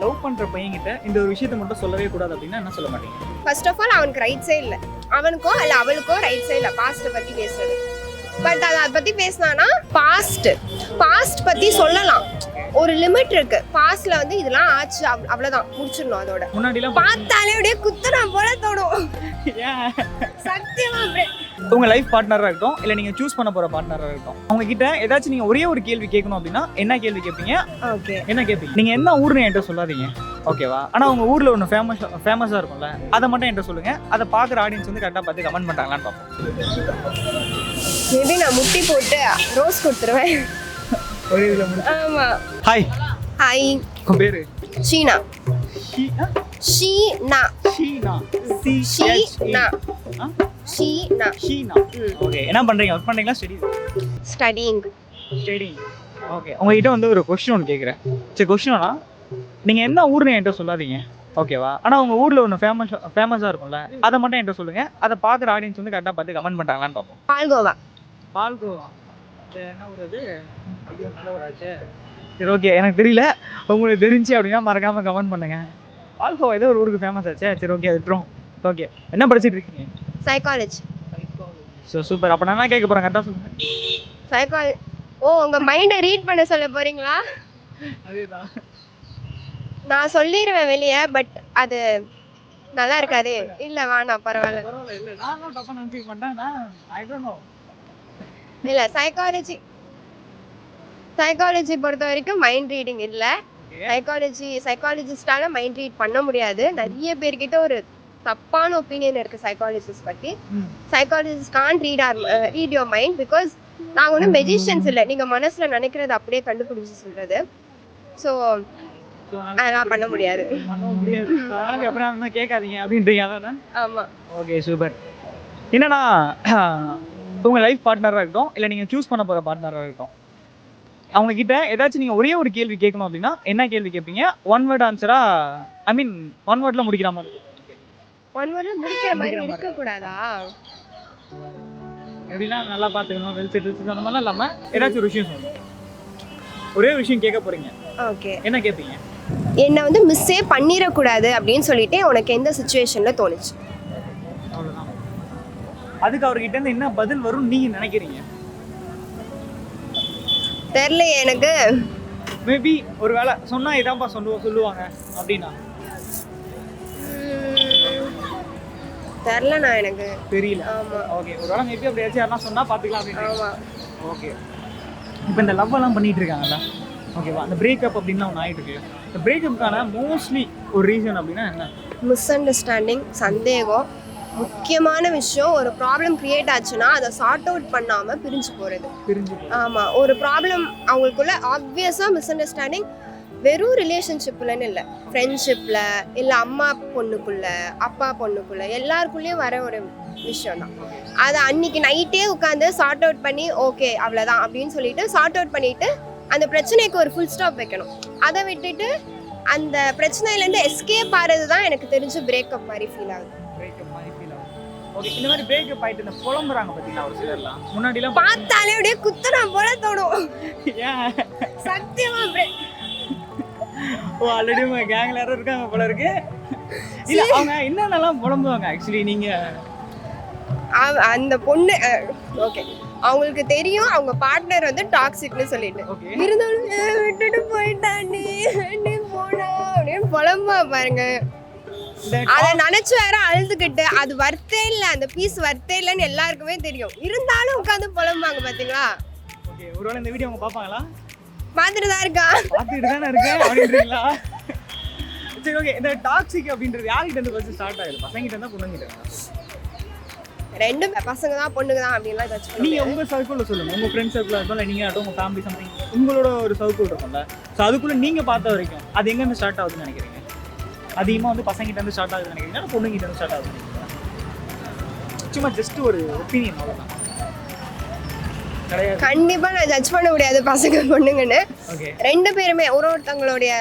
Love பண்ற பையன்கிட்ட இந்த ஒரு விஷயத்தை மட்டும் சொல்லவே கூடாது அப்படின்னா என்ன சொல்ல மாட்டீங்க? ஃபர்ஸ்ட் ஆஃப் ஆல் அவனுக்கு ரைட்ஸே இல்லை, அவனுக்கோ அல்ல அவளுக்கோ ரைட்ஸே இல்லை பாஸ்ட்டை பற்றி பேசுறது. பட் அதை பற்றி பேசினானா பாஸ்ட் பற்றி சொல்லலாம், ஒரு லிமிட் இருக்கு. பாஸ்ட்ல வந்து இதெல்லாம் ஆச்சு அவ்வளவுதான் முடிச்சிடணும். அதோட முன்னாடிலாம் பார்த்தாலே அப்படியே குத்துனா போல தோணும். சத்தியமா உங்க லைஃப் பார்ட்னரா இருக்கட்டும் இல்ல நீங்க சூஸ் பண்ண போற பார்ட்னரா இருக்கட்டும், அவங்க கிட்ட ஏதாச்சும் நீங்க ஒரே ஒரு கேள்வி கேட்கணும் அப்படின்னா என்ன கேள்வி கேட்பீங்க? ஓகே, என்ன கேட்பீங்க? நீங்க என்ன ஊர்னு என்கிட்ட சொல்லாதீங்க, ஓகேவா? ஆனா உங்க ஊர்ல ஒன்று ஃபேமஸா இருக்கும்ல, அதை மட்டும் என்கிட்ட சொல்லுங்க. அதை பாக்குற ஆடியன்ஸ் வந்து கரெக்டா பார்த்து கமெண்ட் பண்றாங்களான்னு பார்ப்போம். மேபி நான் முட்டி போட்டு ரோஸ் கொடுத்துருவேன். ஒரே இதுல முடிச்சு. ஆமா. ஹாய். ஹாய். உங்க பேரு? ஷீனா. ஷீனா. ஷீனா. ஷீனா. ஷீனா. ஷீனா. ஓகே. என்ன பண்றீங்க? ஒர்க் பண்றீங்களா ஸ்டடியிங். ஓகே. உங்ககிட்ட வந்து ஒரு क्वेश्चन ஒன்னு கேக்குறேன். சரி, क्वेश्चनனா நீங்க என்ன ஊர்னு என்கிட்ட சொல்லாதீங்க, ஓகேவா? ஆனா உங்க ஊர்ல ஒன்று ஃபேமஸா இருக்கும்ல, அதை மட்டும் என்கிட்ட சொல்லுங்க. அதை பாக்குற ஆடியன்ஸ் வந்து கரெக்டா பார்த்து கமெண்ட் பண்றாங்களான்னு பார்ப்போம். பால்கோவா. பால்கோவா. என்ன ஊர் அது? ஐயோ, நல்ல ஊராச்சே. சரி, ஓகே. எனக்கு தெரியல, உங்களுக்கு தெரிஞ்சு அப்படின்னா மறக்காம கமெண்ட் பண்ணுங்க. பால்கோவா ஏதோ ஒரு ஊருக்கு ஃபேமஸ் ஆச்சே. சரி, ஓகே, அது விட்டுரும். ஓகே. என்ன படிச்சிட்டு இருக்கீங்க? சைக்காலஜி. So super. அப்போ நான் என்ன கேட்க போகிறேன், கரெக்டாக சொல்லுங்க. சைக்காலஜி. ஓ, உங்க மைண்டை ரீட் பண்ண சொல்ல போறீங்களா? அதேதான். நான் சொல்லிடுவேன் வெளியே, பட் அது நல்லா இருக்காது. இல்ல வேணாம், பரவாயில்ல. இல்லை, நான் தப்பாக நினச்சிக்க மாட்டேன். I don't know. இல்ல, சைக்காலஜி பொறுத்த வரைக்கும் மைண்ட் ரீடிங் இல்லை. சைக்காலஜிஸ்டால மைண்ட் ரீட் பண்ண முடியாது. நிறைய பேர்கிட்ட ஒரு தப்பான ஒப்பீனியன் இருக்கு சைக்காலஜிஸ்ட் பத்தி. Psychologist can't read your mind because நாங்க ஒன்றும் மெஜிஷியன்ஸ் இல்லை. நீங்க மனசுல நினைக்கிறது அப்படியே கண்டுபிடிச்சு சொல்றது. ஸோ அதெல்லாம் பண்ண முடியாது. அப்புறம் கேட்காதீங்க அப்படின்றீங்க, அதான். ஆமா. Okay, super. என்னன்னா உங்க லைஃப் பார்ட்னரா இருக்கட்டும் இல்ல நீங்க சூஸ் பண்ண போற பார்ட்னரா இருக்கட்டும், அவங்க கிட்ட ஏதாச்சும் நீங்க ஒரே ஒரு கேள்வி கேட்கணும் அப்படின்னா என்ன கேள்வி கேட்பீங்க? ஒன் வேர்ட் ஆன்சரா, ஐ மீன் ஒன் வேர்ட்ல முடிக்கிற மாதிரி. ஒன் வேர்ட்ல முடிக்கிற மாதிரி இருக்க கூடாதா? எப்படின்னா நல்லா பாத்துக்கணும், வெல் செட்டில்ஸ் அந்த மாதிரிலாம் இல்லாம ஏதாச்சும் ஒரு விஷயம் சொல்லுங்க. ஒரே விஷயம் கேட்க போறீங்க. ஓகே. என்ன கேட்பீங்க? என்ன வந்து மிஸ்ஸே பண்ணிடக்கூடாது அப்படின்னு சொல்லிட்டு உனக்கு எந்த சுச்சுவேஷன்ல தோணுச்சு? அவ்வளவுதான். அதுக்கு அவர்கிட்ட இருந்து என்ன பதில் வரும் நீங்க நினைக்கிறீங்க? தெரியல எனக்கு. மேபி ஒரு வேளை சொன்னா இதான்ப்பா சொல்லுவாங்க அப்படின்னா தெரியல. நான் எனக்கு தெரியல. ஆமா. ஓகே. ஒரு வேளை மேபி அப்படி ஏதாச்சும் யாரா சொன்னா பாத்துக்கலாம் அப்படின்னு. ஆமா. ஓகே. இப்போ இந்த லவ் எல்லாம் பண்ணிட்டு இருக்காங்கல்ல, ஓகேவா? அந்த பிரேக்கப் அப்படின்னா ஒன்று ஆயிட்டு இருக்கு. இந்த பிரேக்கப்புக்கான மோஸ்ட்லி ஒரு ரீசன் அப்படின்னா என்ன? மிஸ் அண்டர்ஸ்டாண்டிங், சந்தேகம். முக்கியமான விஷயம், ஒரு ப்ராப்ளம் கிரியேட் ஆச்சுன்னா அதை சார்ட் அவுட் பண்ணாமல் பிரிஞ்சு போகிறது. ஆமாம், ஒரு ப்ராப்ளம் அவங்களுக்குள்ள ஆப்வியஸாக மிஸ் அண்டர்ஸ்டாண்டிங் வெறும் ரிலேஷன்ஷிப்லன்னு இல்லை, ஃப்ரெண்ட்ஷிப்பில் இல்லை அம்மா பொண்ணுக்குள்ள அப்பா பொண்ணுக்குள்ள எல்லாருக்குள்ளேயும் வர ஒரு விஷயம் தான். அதை அன்னைக்கு நைட்டே உட்காந்து சார்ட் அவுட் பண்ணி ஓகே அவ்வளோதான் அப்படின்னு சொல்லிட்டு சார்ட் அவுட் பண்ணிட்டு அந்த பிரச்சனைக்கு ஒரு ஃபுல் ஸ்டாப் வைக்கணும். அதை விட்டுட்டு அந்த பிரச்சனையிலேருந்து எஸ்கேப் ஆகிறது தான் எனக்கு தெரிஞ்சு பிரேக்கப் மாதிரி ஃபீல் ஆகுது. ஓகே. இந்த மாதிரி பிரேக்கப் ஆயிட்டு இந்த புலம்புறாங்க பாத்தீங்களா ஒரு சிலர்லாம், முன்னாடிலாம் பார்த்தாலே அப்படியே குத்துனா போல தோணும். ஏன்? சத்தியமா ஓ, ஆல்ரெடி உங்க கேங்ல யாரும் இருக்காங்க போல இருக்கு. இல்ல, அவங்க என்னென்னலாம் புலம்புவாங்க ஆக்சுவலி? நீங்க அந்த பொண்ணு ஓகே, அவங்களுக்கு தெரியும் அவங்க பார்ட்னர் வந்து டாக்ஸிக்னு சொல்லிட்டு, இருந்தாலும் விட்டுட்டு போயிட்டாண்டி நீ போனா அப்படின்னு புலம்பா பாருங்க. அதை நினைச்சு வேற அழுதுகிட்டு அது வர்த்தே இல்லை, அந்த பீஸ் வர்த்தே இல்லைன்னு எல்லாருக்குமே தெரியும், இருந்தாலும் உட்காந்து புலம்பாங்க பாத்தீங்களா? ஓகே. ஒருவேளை இந்த வீடியோ அவங்க பாப்பாங்களா? பார்த்துட்டு தான் இருக்கா. பார்த்துட்டு தானே இருக்கேன் அப்படின்றீங்களா? சரி, ஓகே. இந்த டாக்ஸிக் அப்படின்றது யார்கிட்ட இருந்து ஃபர்ஸ்ட் ஸ்டார்ட் ஆகுது? பசங்கிட்ட இருந்தா பொண்ணுங்கிட்ட இருந்தா? ரெண்டு பசங்க தான் பொண்ணுங்க தான் அப்படின்லாம் ஏதாச்சும் நீங்க உங்க சர்க்கிள்ல சொல்லுங்க. உங்க ஃப்ரெண்ட் சர்க்கிள் இருக்கோம்ல, நீங்க உங்க ஃபேமிலி சம்திங் உங்களோட ஒரு சர்க்கிள் இருக்கும்ல, ஸோ அதுக்குள்ள நீங்க பார்த்த வரைக்கும் அது எங்க இருந்து ஸ்டார்ட் ஆகுதுன்னு நினைக்கிறீங்க? அதிகமாக வந்து பசங்கிட்ட இருந்து ஸ்டார்ட் ஆகுதுன்னு நினைக்கிறீங்களா, பொண்ணுங்கிட்ட இருந்து ஸ்டார்ட் ஆகுதுன்னு நினைக்கிறீங்களா? சும்மா ஜஸ்ட் ஒரு ஒப்பீனியன் அவ்வளோதான். கிடையாது. கண்டிப்பா நான் ஜட்ஜ் பண்ண முடியாது பசங்க பொண்ணுங்கன்னு. ஓகே. ரெண்டு பேருமே ஒருத்தவங்களுடைய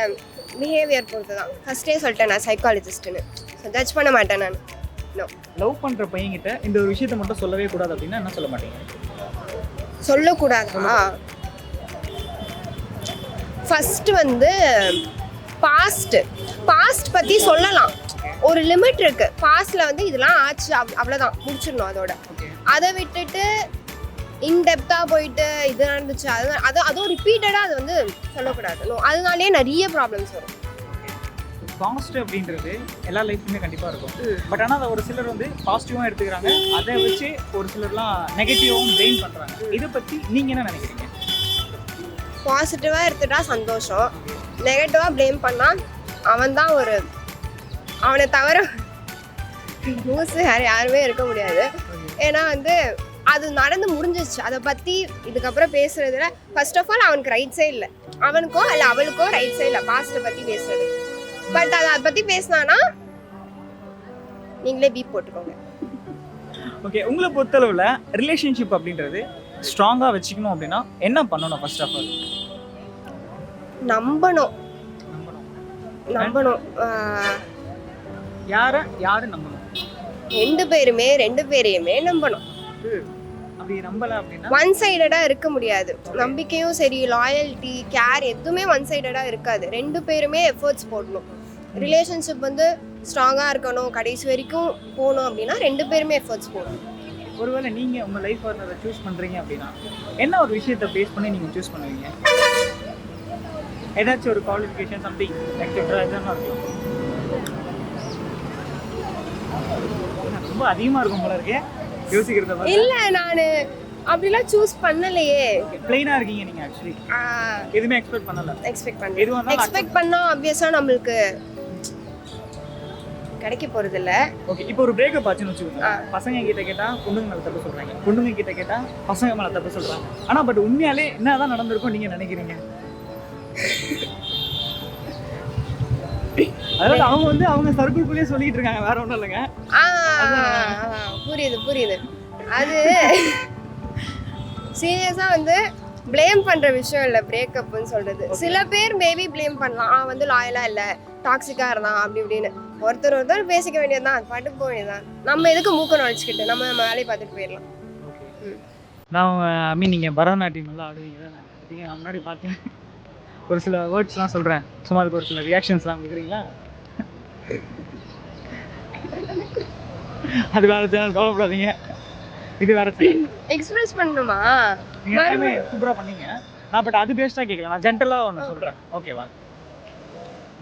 பிஹேவியர் பொறுத்து தான். ஃபர்ஸ்டே சொல்லிட்டேன் நான் சைக்காலஜிஸ்ட்னு, ஸோ ஜட்ஜ் பண்ண மாட்டேன் நான். நோ. லவ் பண்ற பையன்கிட்ட இந்த ஒரு விஷயத்தை மட்டும் சொல்லவே கூடாது அப்படின்னா என்ன சொல்ல மாட்டீங்க? சொல்லக்கூடாதா? ஃபர்ஸ்ட் வந்து பாஸ்ட் பற்றி சொல்லலாம், ஒரு லிமிட் இருக்கு. பாஸ்ட்ல வந்து இதெல்லாம் ஆச்சு அவ்வளோதான், முடிச்சிடணும் அதோட. அதை விட்டுட்டு இன்டெப்த்தாக போயிட்டு இது நடந்துச்சு அதுவும் ரிப்பீட்டடாக அது வந்து சொல்லக்கூடாது. அதனாலே நிறைய ப்ராப்ளம்ஸ் வரும். பாசிட்டிவ் அப்படின்றது எல்லா லைஃப்லையுமே கண்டிப்பாக இருக்கும். பட் ஆனால் அதை ஒரு சிலர் வந்து பாசிட்டிவாக எடுத்துக்கிறாங்க, அதை வச்சு ஒரு சிலர்லாம் நெகட்டிவாகவும் ப்ளேம் பண்ணுறாங்க. இதை பற்றி நீங்கள் என்ன நினைக்கிறீங்க? பாசிட்டிவாக எடுத்துட்டா சந்தோஷம், நெகட்டிவாக ப்ளேம் பண்ணால் அவன் தான் அவனை தவிர நியூஸ் யாருமே இருக்க முடியாது. ஏன்னா வந்து அது நடந்து முடிஞ்சிச்சு, அதை பற்றி இதுக்கப்புறம் பேசுறதுல ஃபர்ஸ்ட் ஆஃப் ஆல் அவனுக்கு ரைட்ஸே இல்லை, அவனுக்கோ இல்லை அவளுக்கோ ரைட்ஸே இல்லை பாஸ்ட்டை பற்றி பேசுறது. பட் அதை பற்றி பேசினானா நீங்களே பீப் போட்டுக்கோங்க. ஓகே, உங்களை பொறுத்தளவில் ரிலேஷன்ஷிப் அப்படின்றது ஸ்ட்ராங்காக வச்சுக்கணும் அப்படின்னா என்ன பண்ணணும்? ஃபர்ஸ்ட் ஆஃப் ஆல் நம்பணும். யாரை நம்பணும்? ரெண்டு பேரையுமே நம்பணும். அப்படி நம்பல அப்படின்னா ஒன் சைடடா இருக்க முடியாது. நம்பிக்கையும் சரி, லாயல்ட்டி, கேர் எதுவுமே ஒன் சைடடா இருக்காது. ரெண்டு பேருமே எஃபர்ட்ஸ் போடணும். ரிலேஷன்ஷிப் வந்து ஸ்ட்ராங்கா இருக்கணும், கடைசி வரைக்கும் போகணும் அப்படின்னா ரெண்டு பேருமே எஃபர்ட்ஸ் போடணும். ஒருவேளை நீங்க உங்க லைஃப் பார்ட்னரை சூஸ் பண்றீங்க அப்படின்னா என்ன ஒரு விஷயத்தை பேஸ் பண்ணி நீங்க சூஸ் பண்ணுவீங்க? ஏதாச்சும் ஒரு குவாலிஃபிகேஷன் சம்திங் எக்ஸெட்ரா இதெல்லாம் இருக்கும். ரொம்ப அதிகமா இருக்கும் போல இருக்கே யோசிக்கிறத மாதிரி. இல்ல, நான் அப்படிலாம் சூஸ் பண்ணலையே. ப்ளைனா இருக்கீங்க நீங்க. ஆக்சுவலி எதுவுமே எக்ஸ்பெக்ட் பண்ணல. எக்ஸ்பெக்ட் பண்ணா ஆப்வியஸா நம்மளுக்கு கிடைக்க போறது இல்ல. ஓகே, இப்போ ஒரு பிரேக்கப் ஆச்சுன்னு வச்சுக்கோங்க. பசங்க கிட்ட கேட்டா பொண்ணுங்க மேல தப்பு சொல்றாங்க, பொண்ணுங்க கிட்ட கேட்டா பசங்க மேல தப்பு சொல்றாங்க. ஆனா பட் உண்மையாலே என்னதான் நடந்திருக்கும் நீங்க நினைக்கிறீங்க? அதாவது அவங்க வந்து அவங்க சர்க்கிள்குள்ளேயே சொல்லிட்டு இருக்காங்க, வேற ஒன்றும் இல்லைங்க. புரியுது. அது சீரியஸா வந்து ப்ளேம் பண்ற விஷயம் இல்லை பிரேக்கப்னு சொல்றது. சில பேர் மேபி ப்ளேம் பண்ணலாம், வந்து லாயலா இல்லை, டாக்ஸிக்கா இருந்தான் அப்படி இப்படின்னு. ஒருத்தர் பேசிக்க வேண்டியதுதான், பாட்டுக்கு போக வேண்டியதுதான். நம்ம எதுக்கு மூக்க நுழைச்சிக்கிட்டு நம்ம வேலையை பார்த்துட்டு போயிடலாம். நான் நீங்கள் பரதநாட்டியம் நல்லா ஆடுவீங்க, நான் முன்னாடி பார்த்தேன். ஒரு சில வேர்ட்ஸ்லாம் சொல்கிறேன், சும்மா அதுக்கு ஒரு சில ரியாக்ஷன்ஸ்லாம் கொடுக்குறீங்களா? அது வேறு சேனல், கவலைப்படாதீங்க. இது வேறு சேனல். எக்ஸ்பிரஸ் பண்ணணுமா? நீங்கள் சூப்பராக பண்ணீங்க. நான் பட் அது பேஸ்டாக கேட்கல, நான் ஜென்ரலாக ஒன்று சொல்கிறேன். ஓகேவா?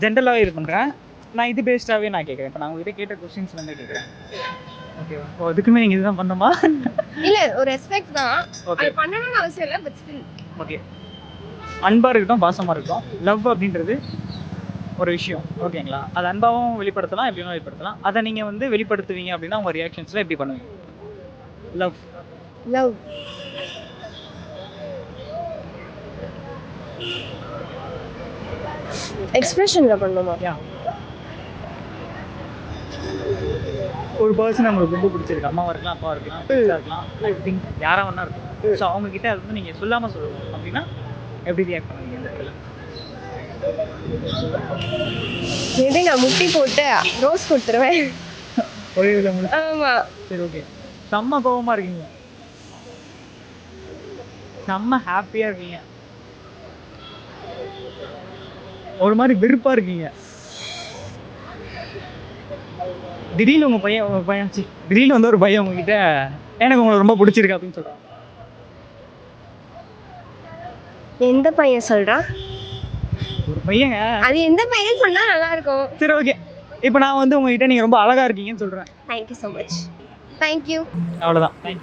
ஜென்ரலாகவே இது பண்ணுறேன். நான் இது பேஸ்டாகவே நான் கேட்குறேன். இப்போ நான் உங்ககிட்ட கேட்ட கொஸ்டின்ஸ் வந்து கேட்குறேன். ஓகேவா? ஓ, அதுக்குமே நீங்கள் இதுதான் பண்ணணுமா? இல்லை, ஒரு ரெஸ்பெக்ட் தான். ஓகே, பண்ணணும்னு அவசியம் இல்லை, பட் ஸ்டில் ஓகே. அன்பாக இருக்கட்டும், பாசமாக இருக்கட்டும். லவ் அப்படின்றது ஒரு விஷயம், ஓகேங்களா? அது அன்பாகவும் வெளிப்படுத்தலாம், எப்படியும் வெளிப்படுத்தலாம். அதை நீங்கள் வந்து வெளிப்படுத்துவீங்க அப்படின்னா உங்கள் ரியாக்ஷன்ஸில் எப்படி பண்ணுவீங்க? லவ் எக்ஸ்பிரஷன்ல பண்ணணுமா? ஒரு பர்சன் உங்களுக்கு ரொம்ப பிடிச்சிருக்கு, அம்மாவாக இருக்கலாம், அப்பாவாக இருக்கலாம், ஃப்ரெண்ட்ஸாக இருக்கலாம், எவ்ரிதிங், யாராக வேணா இருக்கும். ஸோ அவங்கக்கிட்ட அது வந்து நீங்கள் சொல்லாமல் சொல்லணும் அப்படின்னா எப்படி ரியாக்ட் பண்ணுவீங்க இந்த இடத்துல? மேபி நான் முட்டி போட்டு ரோஸ் கொடுத்துருவேன். ஒரே விதம். ஆமாம். சரி, ஓகே. செம்ம கோபமாக இருக்கீங்க, செம்ம ஹாப்பியாக இருக்கீங்க, ஒரு மாதிரி வெறுப்பாக இருக்கீங்க. திடீர்னு உங்கள் பையன் திடீர்னு வந்து ஒரு பையன் உங்ககிட்ட எனக்கு உங்களை ரொம்ப பிடிச்சிருக்கு அப்படின்னு சொல்கிறான். எந்த பையன் சொல்கிறான்? ஒரு பையங்க. அது எந்த பையன் சொன்னால் நல்லா இருக்கும்? சரி, ஓகே. இப்போ நான் வந்து உங்ககிட்ட நீங்கள் ரொம்ப அழகாக இருக்கீங்கன்னு சொல்கிறேன். Thank you so much. தேங்க்யூ. அவ்வளோதான்.